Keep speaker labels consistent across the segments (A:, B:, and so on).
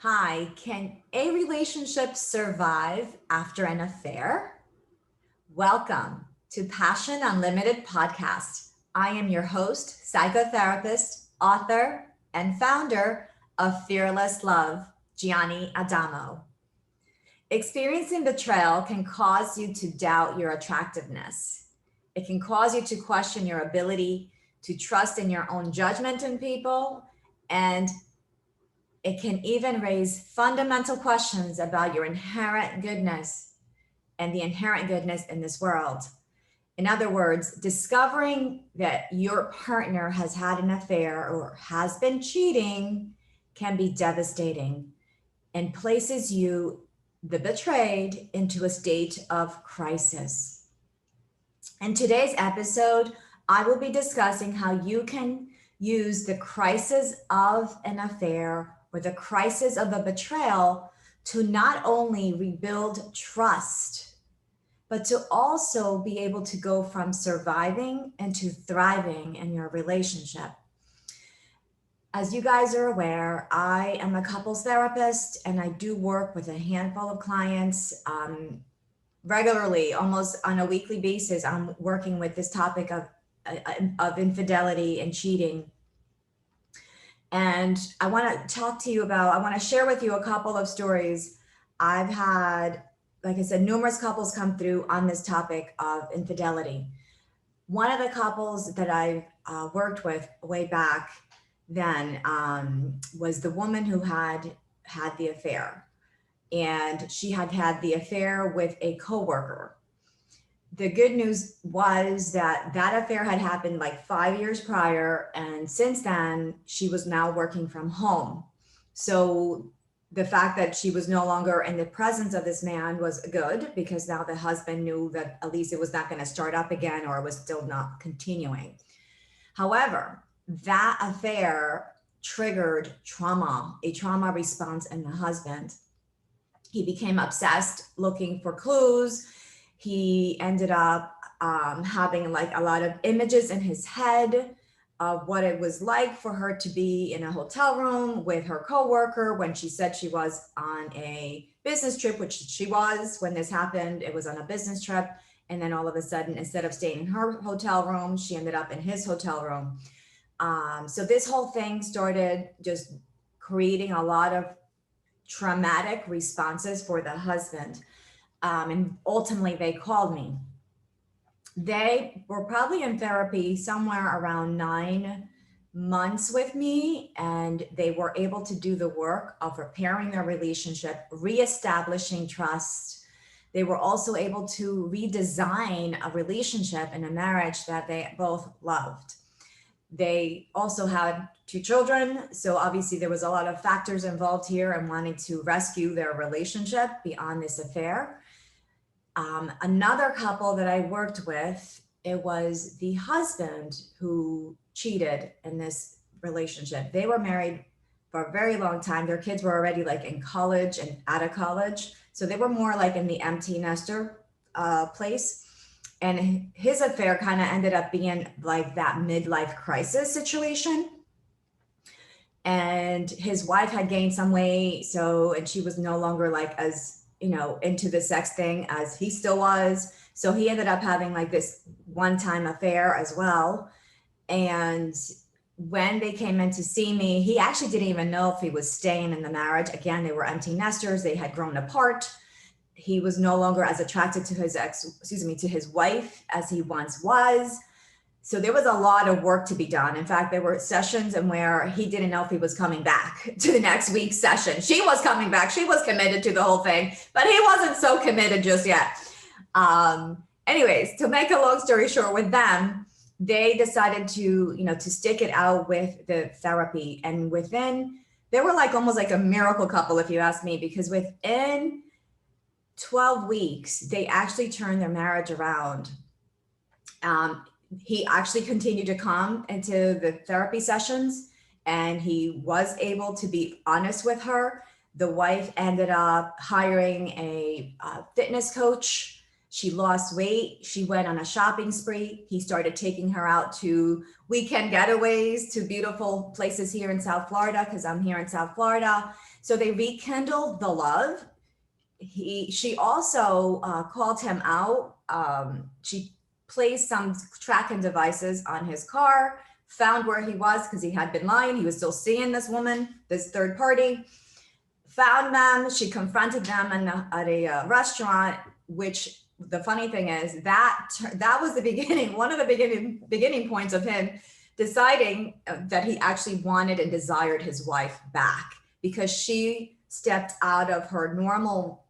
A: Hi, can a relationship survive after an affair? Welcome to Passion Unlimited podcast. I am your host, psychotherapist, author, and founder of Fearless Love, Gianni Adamo. Experiencing betrayal can cause you to doubt your attractiveness. It can cause you to question your ability to trust in your own judgment in people, and it can even raise fundamental questions about your inherent goodness and the inherent goodness in this world. In other words, discovering that your partner has had an affair or has been cheating can be devastating and places you, the betrayed, into a state of crisis. In today's episode, I will be discussing how you can use the crisis of an affair or the crisis of a betrayal to not only rebuild trust, but to also be able to go from surviving into thriving in your relationship. As you guys are aware, I am a couples therapist and I do work with a handful of clients regularly, almost on a weekly basis. I'm working with this topic of infidelity and cheating. And I want to talk to you about, I want to share with you a couple of stories. I've had, like I said, numerous couples come through on this topic of infidelity. One of the couples that I worked with way back then was the woman who had the affair. And she had the affair with a coworker. The good news was that affair had happened like 5 years prior. And since then, she was now working from home. So the fact that she was no longer in the presence of this man was good, because now the husband knew that at least it was not going to start up again, or it was still not continuing. However, that affair triggered a trauma response in the husband. He became obsessed looking for clues. He ended up having like a lot of images in his head of what it was like for her to be in a hotel room with her coworker when she said she was on a business trip, which she was when this happened. It was on a business trip. And then all of a sudden, instead of staying in her hotel room, she ended up in his hotel room. So this whole thing started just creating a lot of traumatic responses for the husband. And ultimately, they called me. They were probably in therapy somewhere around 9 months with me, and they were able to do the work of repairing their relationship, reestablishing trust. They were also able to redesign a relationship and a marriage that they both loved. They also had 2 children. So obviously there was a lot of factors involved here in wanting to rescue their relationship beyond this affair. Another couple that I worked with, it was the husband who cheated in this relationship. They were married for a very long time. Their kids were already like in college and out of college. So they were more like in the empty nester place. And his affair kind of ended up being like that midlife crisis situation. And his wife had gained some weight. And she was no longer like as, into the sex thing as he still was. So he ended up having like this one-time affair as well. And when they came in to see me, he actually didn't even know if he was staying in the marriage. Again, they were empty nesters. They had grown apart. He was no longer as attracted to his wife as he once was. So there was a lot of work to be done. In fact, there were sessions and where he didn't know if he was coming back to the next week's session. She was coming back. She was committed to the whole thing, but he wasn't so committed just yet. Anyways, to make a long story short, with them, they decided to stick it out with the therapy. And they were like almost like a miracle couple, if you ask me, because within 12 weeks, they actually turned their marriage around. He actually continued to come into the therapy sessions, and he was able to be honest with her. The wife ended up hiring a fitness coach She lost weight. She went on a shopping spree. He started taking her out to weekend getaways to beautiful places here in South Florida, because I'm here in South Florida. So they rekindled the love. She also called him out. She placed some tracking devices on his car, found where he was because he had been lying. He was still seeing this woman, this third party. Found them. She confronted them at a restaurant. Which the funny thing is that was the beginning. One of the beginning points of him deciding that he actually wanted and desired his wife back, because she stepped out of her normal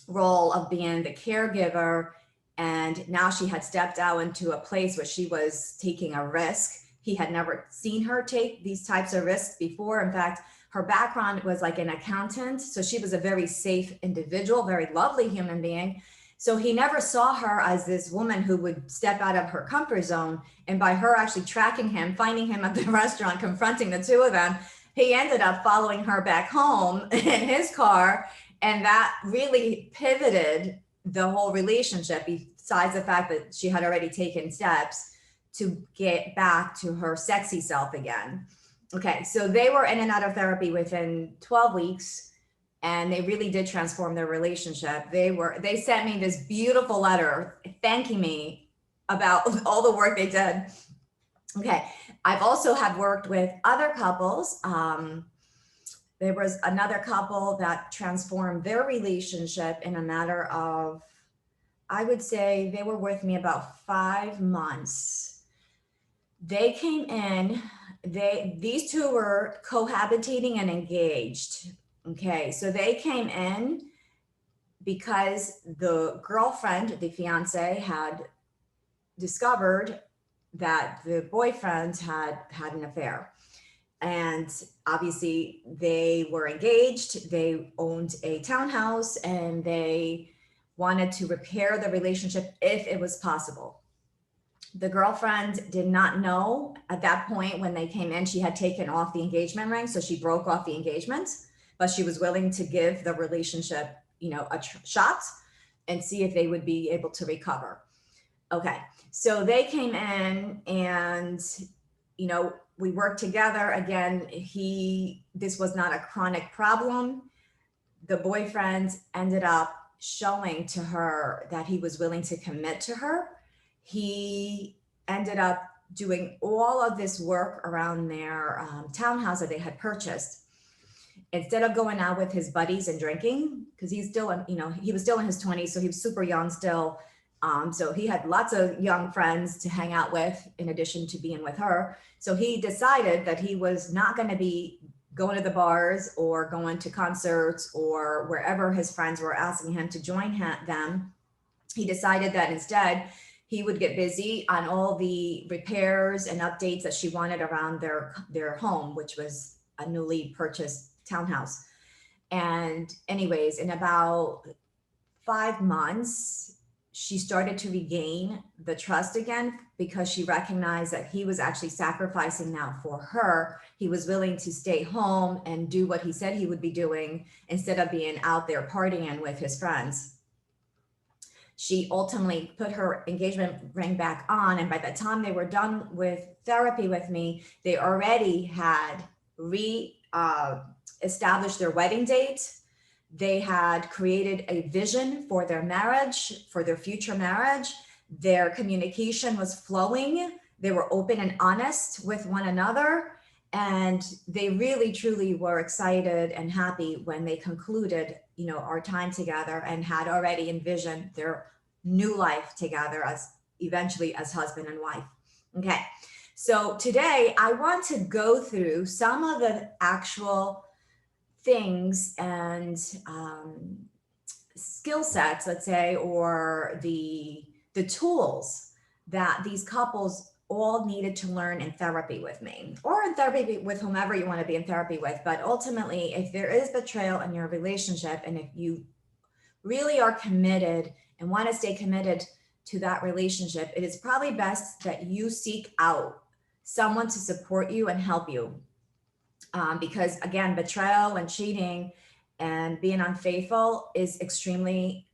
A: role of being the caregiver, and now she had stepped out into a place where she was taking a risk. He had never seen her take these types of risks before. In fact, her background was like an accountant, so she was a very safe individual, very lovely human being. So he never saw her as this woman who would step out of her comfort zone. And by her actually tracking him, finding him at the restaurant, confronting the two of them, he ended up following her back home in his car. And that really pivoted the whole relationship, besides the fact that she had already taken steps to get back to her sexy self again. Okay, so they were in and out of therapy within 12 weeks, and they really did transform their relationship. They sent me this beautiful letter thanking me about all the work they did. Okay, I've also have worked with other couples. There was another couple that transformed their relationship in a matter of, I would say they were with me about 5 months. They came in, these two were cohabitating and engaged. Okay, so they came in because the girlfriend, the fiance, had discovered that the boyfriend had an affair. And obviously they were engaged, they owned a townhouse, and they wanted to repair the relationship if it was possible. The girlfriend did not know at that point when they came in, she had taken off the engagement ring. So she broke off the engagement, but she was willing to give the relationship, a shot and see if they would be able to recover. Okay. So they came in and, we worked together. Again, this was not a chronic problem. The boyfriend ended up showing to her that he was willing to commit to her. He ended up doing all of this work around their townhouse that they had purchased. Instead of going out with his buddies and drinking, because he's still, he was still in his 20s, so he was super young still. So he had lots of young friends to hang out with in addition to being with her. So he decided that he was not going to be going to the bars or going to concerts or wherever his friends were asking him to join them. He decided that instead he would get busy on all the repairs and updates that she wanted around their home, which was a newly purchased townhouse. And anyways, in about 5 months, she started to regain the trust again, because she recognized that he was actually sacrificing now for her. He was willing to stay home and do what he said he would be doing instead of being out there partying with his friends. She ultimately put her engagement ring back on. And by the time they were done with therapy with me, they already had established their wedding date. They had created a vision for their marriage, for their future marriage. Their communication was flowing. They were open and honest with one another. And they really, truly were excited and happy when they concluded, our time together, and had already envisioned their new life together eventually as husband and wife. Okay. So today I want to go through some of the actual things and skill sets, let's say, or the tools that these couples all needed to learn in therapy with me, or in therapy with whomever you want to be in therapy with. But ultimately, if there is betrayal in your relationship, and if you really are committed and want to stay committed to that relationship, it is probably best that you seek out someone to support you and help you. Because again, betrayal and cheating and being unfaithful is extremely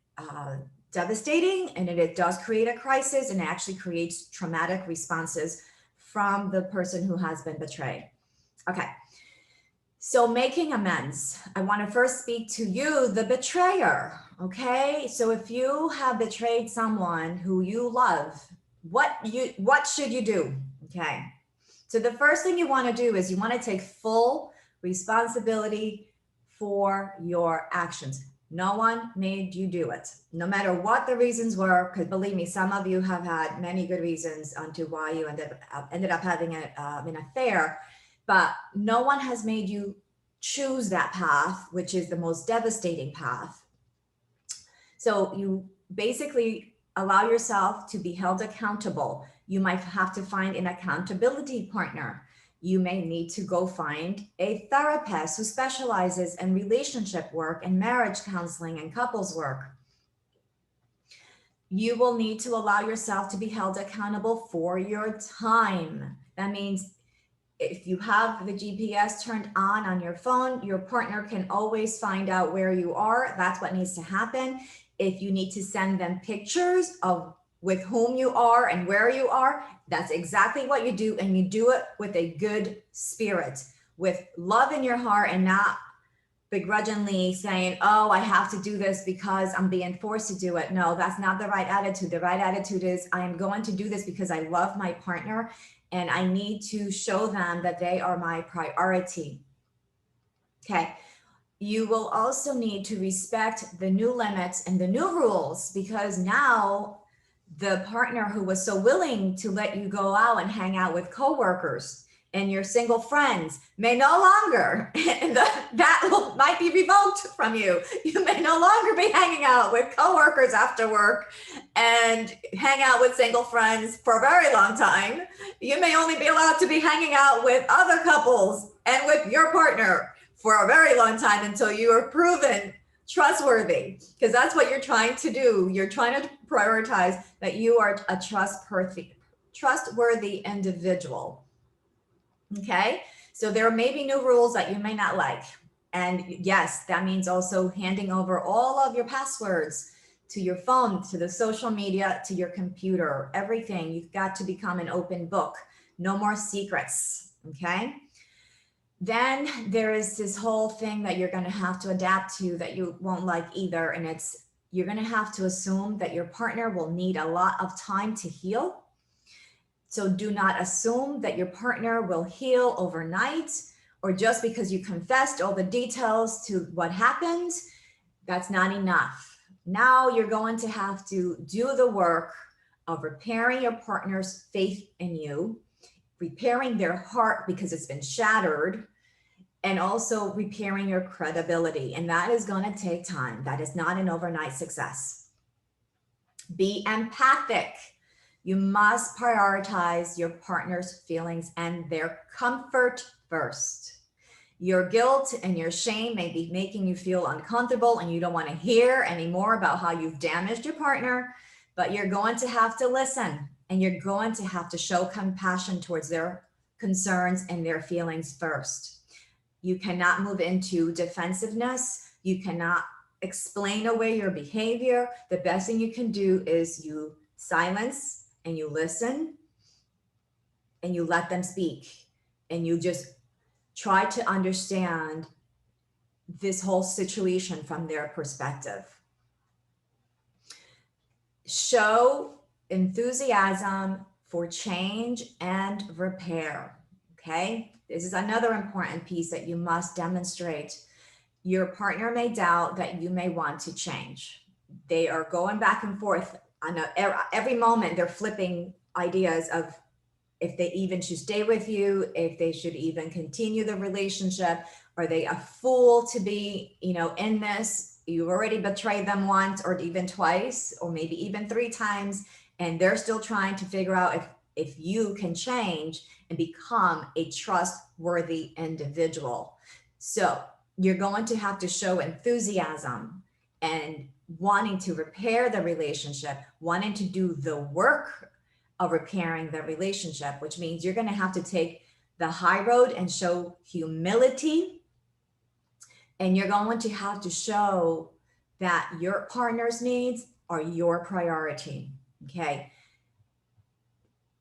A: devastating, and it does create a crisis, and it actually creates traumatic responses from the person who has been betrayed. Okay. So making amends, I want to first speak to you, the betrayer. Okay. So if you have betrayed someone who you love, what should you do? Okay. So the first thing you want to do is you want to take full responsibility for your actions. No one made you do it, no matter what the reasons were, because believe me, some of you have had many good reasons onto why you ended up having an affair, but no one has made you choose that path, which is the most devastating path. So you basically allow yourself to be held accountable. You might have to find an accountability partner. You may need to go find a therapist who specializes in relationship work and marriage counseling and couples work. You will need to allow yourself to be held accountable for your time. That means if you have the GPS turned on your phone, your partner can always find out where you are. That's what needs to happen. If you need to send them pictures of with whom you are and where you are, that's exactly what you do. And you do it with a good spirit, with love in your heart, and not begrudgingly saying, oh, I have to do this because I'm being forced to do it. No, that's not the right attitude. The right attitude is, I am going to do this because I love my partner and I need to show them that they are my priority. Okay. You will also need to respect the new limits and the new rules, because now the partner who was so willing to let you go out and hang out with coworkers and your single friends may no longer, and that might be revoked from you. You may no longer be hanging out with coworkers after work and hang out with single friends for a very long time. You may only be allowed to be hanging out with other couples and with your partner for a very long time until you are proven trustworthy, because that's what you're trying to do. You're trying to prioritize that you are a trustworthy individual. Okay, so there may be new rules that you may not like. And yes, that means also handing over all of your passwords to your phone, to the social media, to your computer, everything. You've got to become an open book. No more secrets. Okay. Then there is this whole thing that you're going to have to adapt to that you won't like either. And it's, you're going to have to assume that your partner will need a lot of time to heal. So do not assume that your partner will heal overnight, or just because you confessed all the details to what happened, that's not enough. Now you're going to have to do the work of repairing your partner's faith in you, repairing their heart because it's been shattered, and also repairing your credibility. And that is going to take time. That is not an overnight success. Be empathic. You must prioritize your partner's feelings and their comfort first. Your guilt and your shame may be making you feel uncomfortable and you don't want to hear anymore about how you've damaged your partner, but you're going to have to listen, and you're going to have to show compassion towards their concerns and their feelings first. You cannot move into defensiveness. You cannot explain away your behavior. The best thing you can do is you silence and you listen and you let them speak, and you just try to understand this whole situation from their perspective. Show enthusiasm for change and repair. Okay, this is another important piece that you must demonstrate. Your partner may doubt that you may want to change. They are going back and forth on every moment. They're flipping ideas of if they even should stay with you, if they should even continue the relationship. Are they a fool to be, in this? You've already betrayed them once or even twice, or maybe even 3 times, and they're still trying to figure out if you can change and become a trustworthy individual. So you're going to have to show enthusiasm and wanting to repair the relationship, wanting to do the work of repairing the relationship, which means you're going to have to take the high road and show humility. And you're going to have to show that your partner's needs are your priority. Okay.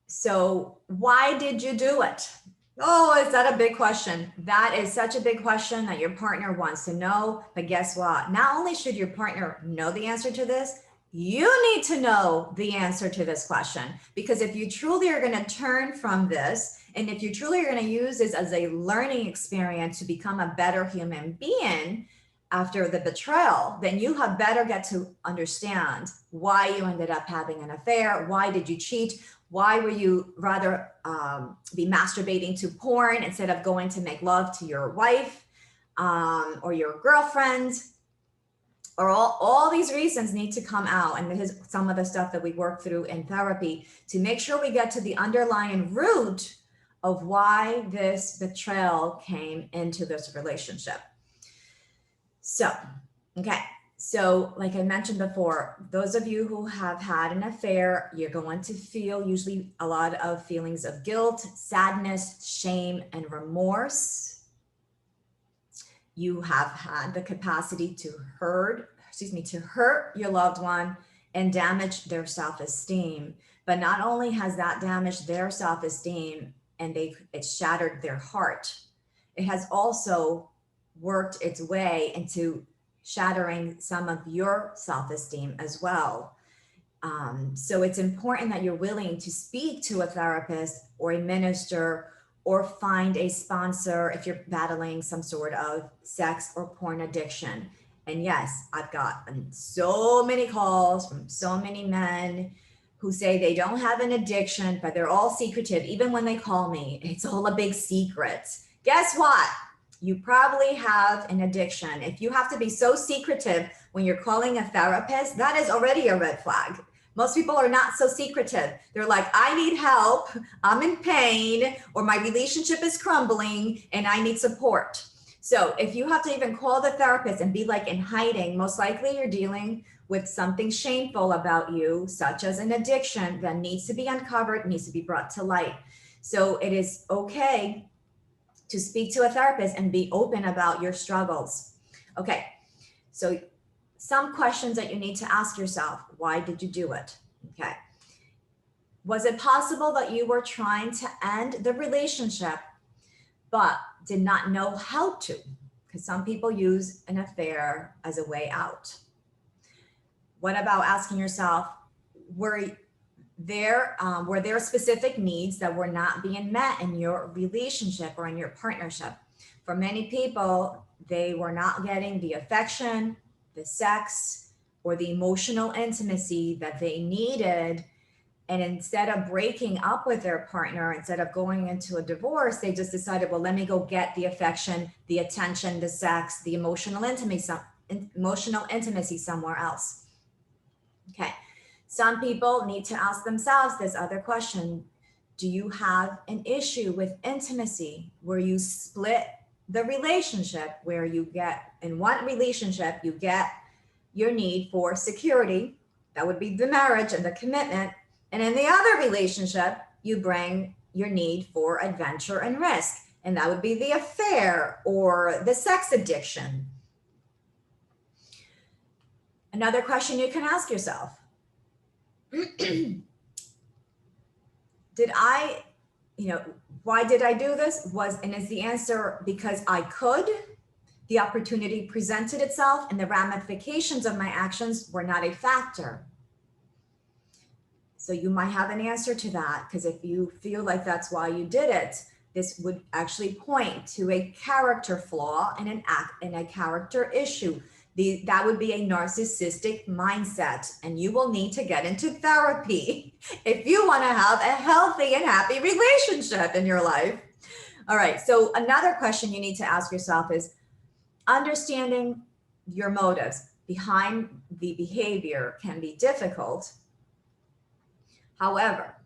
A: So why did you do it? Oh, is that a big question? That is such a big question that your partner wants to know. But guess what? Not only should your partner know the answer to this, you need to know the answer to this question. Because if you truly are going to turn from this, and if you truly are going to use this as a learning experience to become a better human being after the betrayal, then you have better get to understand why you ended up having an affair. Why did you cheat? Why were you rather be masturbating to porn instead of going to make love to your wife or your girlfriend? Or all these reasons need to come out. And this is some of the stuff that we work through in therapy to make sure we get to the underlying root of why this betrayal came into this relationship. So, okay. So, like I mentioned before, those of you who have had an affair, you're going to feel usually a lot of feelings of guilt, sadness, shame, and remorse. You have had the capacity to hurt your loved one and damage their self-esteem. But not only has that damaged their self-esteem and it shattered their heart, it has also worked its way into shattering some of your self-esteem as well. So it's important that you're willing to speak to a therapist or a minister or find a sponsor if you're battling some sort of sex or porn addiction. And yes, I've gotten so many calls from so many men who say they don't have an addiction, but they're all secretive. Even when they call me, it's all a big secret. Guess what? You probably have an addiction. If you have to be so secretive when you're calling a therapist, that is already a red flag. Most people are not so secretive. They're like, I need help, I'm in pain, or my relationship is crumbling and I need support. So if you have to even call the therapist and be like in hiding, most likely you're dealing with something shameful about you, such as an addiction that needs to be uncovered, needs to be brought to light. So it is okay to speak to a therapist and be open about your struggles. Okay, so some questions that you need to ask yourself. Why did you do it? Okay. Was it possible that you were trying to end the relationship, but did not know how to? Because some people use an affair as a way out. What about asking yourself, were there specific needs that were not being met in your relationship or in your partnership? For many people, they were not getting the affection, the sex, or the emotional intimacy that they needed. And instead of breaking up with their partner, instead of going into a divorce, they just decided, well, let me go get the affection, the attention, the sex, the emotional intimacy somewhere else. Okay. Some people need to ask themselves this other question. Do you have an issue with intimacy where you split the relationship, where you get in one relationship, you get your need for security, that would be the marriage and the commitment. And in the other relationship, you bring your need for adventure and risk. And that would be the affair or the sex addiction. Another question you can ask yourself. Why did I do this? And is the answer because I could? The opportunity presented itself and the ramifications of my actions were not a factor. So you might have an answer to that, because if you feel like that's why you did it, this would actually point to a character flaw and a character issue. That would be a narcissistic mindset, and you will need to get into therapy if you want to have a healthy and happy relationship in your life. All right, so another question you need to ask yourself is understanding your motives behind the behavior can be difficult. However,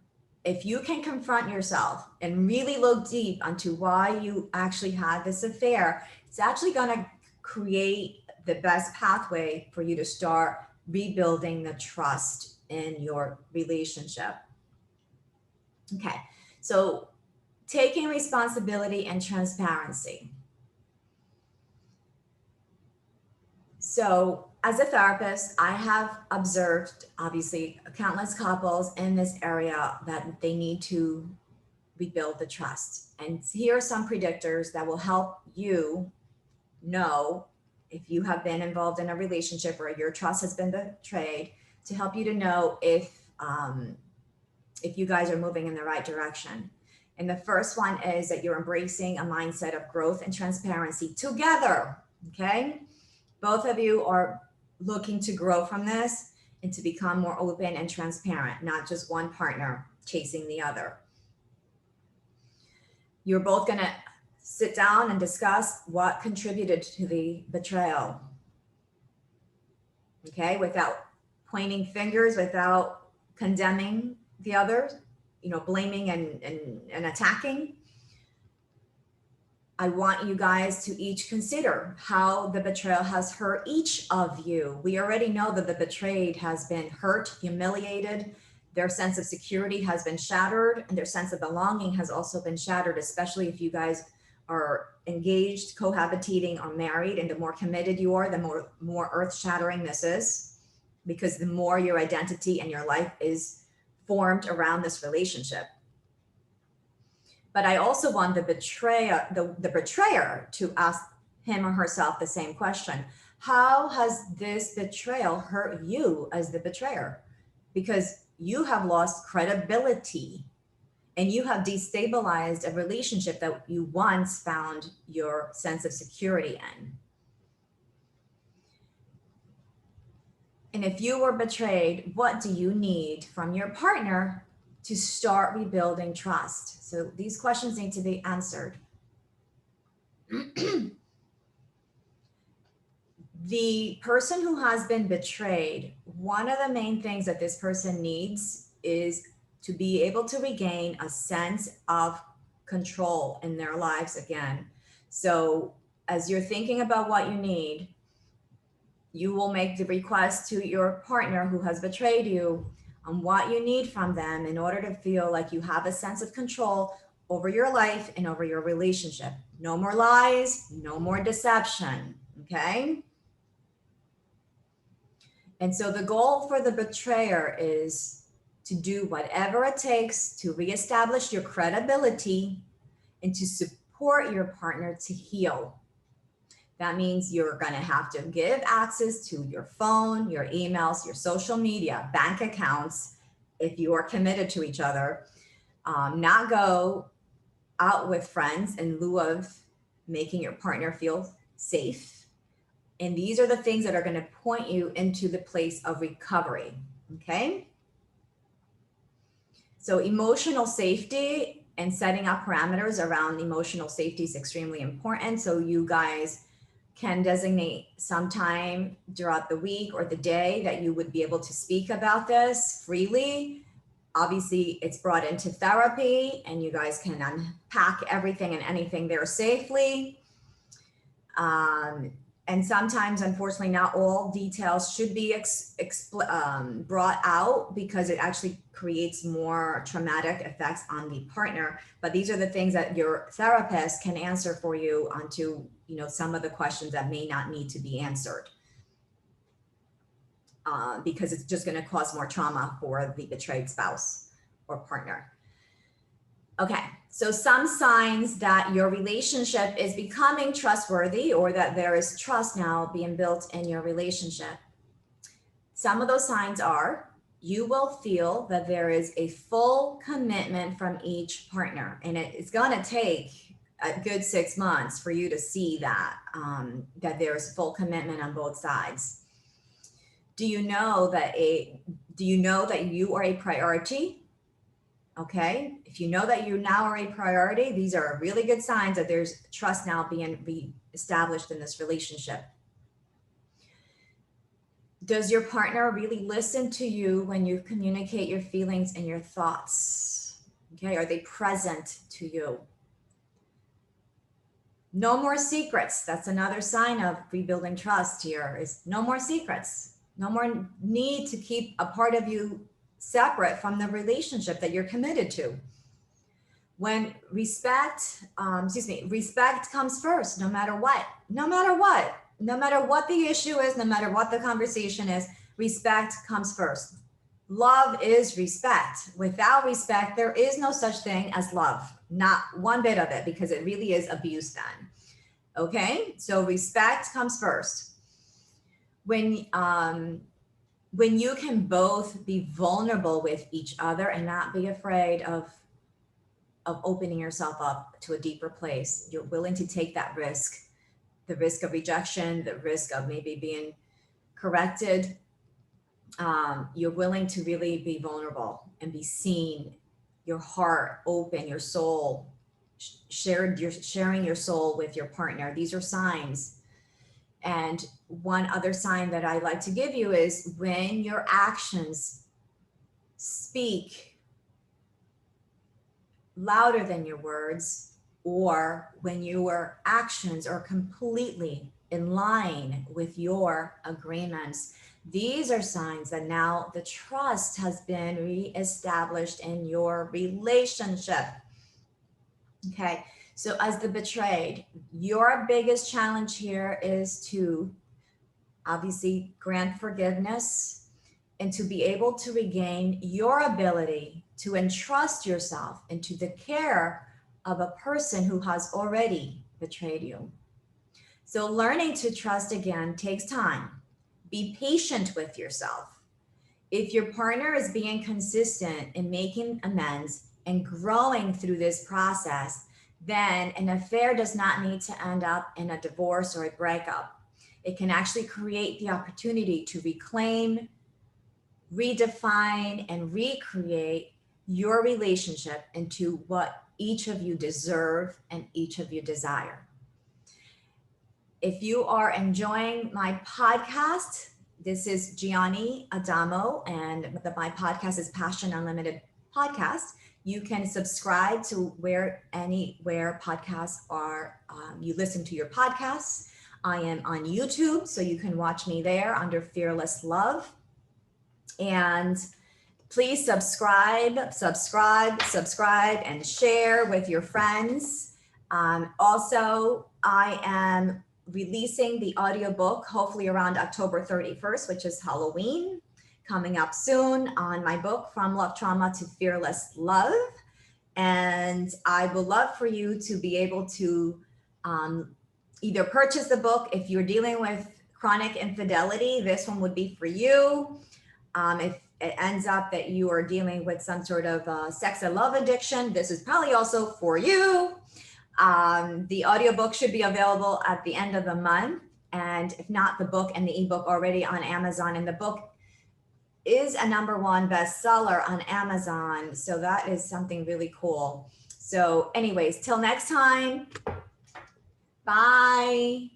A: if you can confront yourself and really look deep onto why you actually had this affair, it's actually going to create the best pathway for you to start rebuilding the trust in your relationship. Okay, so taking responsibility and transparency. So As a therapist, I have observed, obviously, countless couples in this area that they need to rebuild the trust. And here are some predictors that will help you know if you have been involved in a relationship where your trust has been betrayed, to help you to know if you guys are moving in the right direction. And the first one is that you're embracing a mindset of growth and transparency together. Okay. Both of you are looking to grow from this and to become more open and transparent, not just one partner chasing the other. You're both going to sit down and discuss what contributed to the betrayal. Okay. Without pointing fingers, without condemning the other, blaming and attacking. I want you guys to each consider how the betrayal has hurt each of you. We already know that the betrayed has been hurt, humiliated. Their sense of security has been shattered, and their sense of belonging has also been shattered, especially if you guys are engaged, cohabitating, or married. And the more committed you are, the more earth-shattering this is, because the more your identity and your life is formed around this relationship. But I also want the betrayer to ask him or herself the same question. How has this betrayal hurt you as the betrayer? Because you have lost credibility and you have destabilized a relationship that you once found your sense of security in. And if you were betrayed, what do you need from your partner to start rebuilding trust? So these questions need to be answered. The person who has been betrayed, one of the main things that this person needs is to be able to regain a sense of control in their lives again. So as you're thinking about what you need, you will make the request to your partner who has betrayed you on what you need from them in order to feel like you have a sense of control over your life and over your relationship. No more lies, no more deception, okay? And so the goal for the betrayer is to do whatever it takes to reestablish your credibility and to support your partner to heal. That means you're going to have to give access to your phone, your emails, your social media, bank accounts, if you are committed to each other. Not go out with friends in lieu of making your partner feel safe. And these are the things that are going to point you into the place of recovery. Okay. So emotional safety and setting up parameters around emotional safety is extremely important. So you guys can designate some time throughout the week or the day that you would be able to speak about this freely. Obviously, it's brought into therapy and you guys can unpack everything and anything there safely. And sometimes, unfortunately, not all details should be brought out because it actually creates more traumatic effects on the partner. But these are the things that your therapist can answer for you onto, some of the questions that may not need to be answered. Because it's just going to cause more trauma for the betrayed spouse or partner. Okay, so some signs that your relationship is becoming trustworthy or that there is trust now being built in your relationship. Some of those signs are you will feel that there is a full commitment from each partner. And it's going to take a good 6 months for you to see that, that there's full commitment on both sides. Do you know that you are a priority? Okay, if you know that you now are a priority, these are really good signs that there's trust now being reestablished in this relationship. Does your partner really listen to you when you communicate your feelings and your thoughts? Okay, are they present to you? No more secrets. That's another sign of rebuilding trust here, is no more secrets. No more need to keep a part of you separate from the relationship that you're committed to. When respect comes first, no matter what, no matter what the issue is, no matter what the conversation is, respect comes first. Love is respect. Without respect, there is no such thing as love. Not one bit of it, because it really is abuse then. Okay, so respect comes first. When you can both be vulnerable with each other and not be afraid of opening yourself up to a deeper place, you're willing to take that risk, the risk of rejection, the risk of maybe being corrected. You're willing to really be vulnerable and be seen, your heart open, your soul shared, you're sharing your soul with your partner. These are signs. And one other sign that I like to give you is when your actions speak louder than your words, or when your actions are completely in line with your agreements. These are signs that now the trust has been reestablished in your relationship. Okay, so as the betrayed, your biggest challenge here is to obviously grant forgiveness and to be able to regain your ability to entrust yourself into the care of a person who has already betrayed you. So learning to trust again takes time. Be patient with yourself. If your partner is being consistent in making amends and growing through this process, then an affair does not need to end up in a divorce or a breakup. It can actually create the opportunity to reclaim, redefine, and recreate your relationship into what each of you deserve and each of you desire. If you are enjoying my podcast, this is Gianni Adamo, and my podcast is Passion Unlimited Podcast. You can subscribe to anywhere podcasts are, you listen to your podcasts. I am on YouTube, so you can watch me there under Fearless Love. And please subscribe, and share with your friends. Also, I am releasing the audiobook, hopefully around October 31st, which is Halloween, coming up soon, on my book, From Love Trauma to Fearless Love. And I would love for you to be able to either purchase the book. If you're dealing with chronic infidelity, this one would be for you. If it ends up that you are dealing with some sort of sex and love addiction, this is probably also for you. The audiobook should be available at the end of the month. And if not, the book and the ebook already on Amazon. And the book is a #1 bestseller on Amazon. So that is something really cool. So anyways, till next time, bye.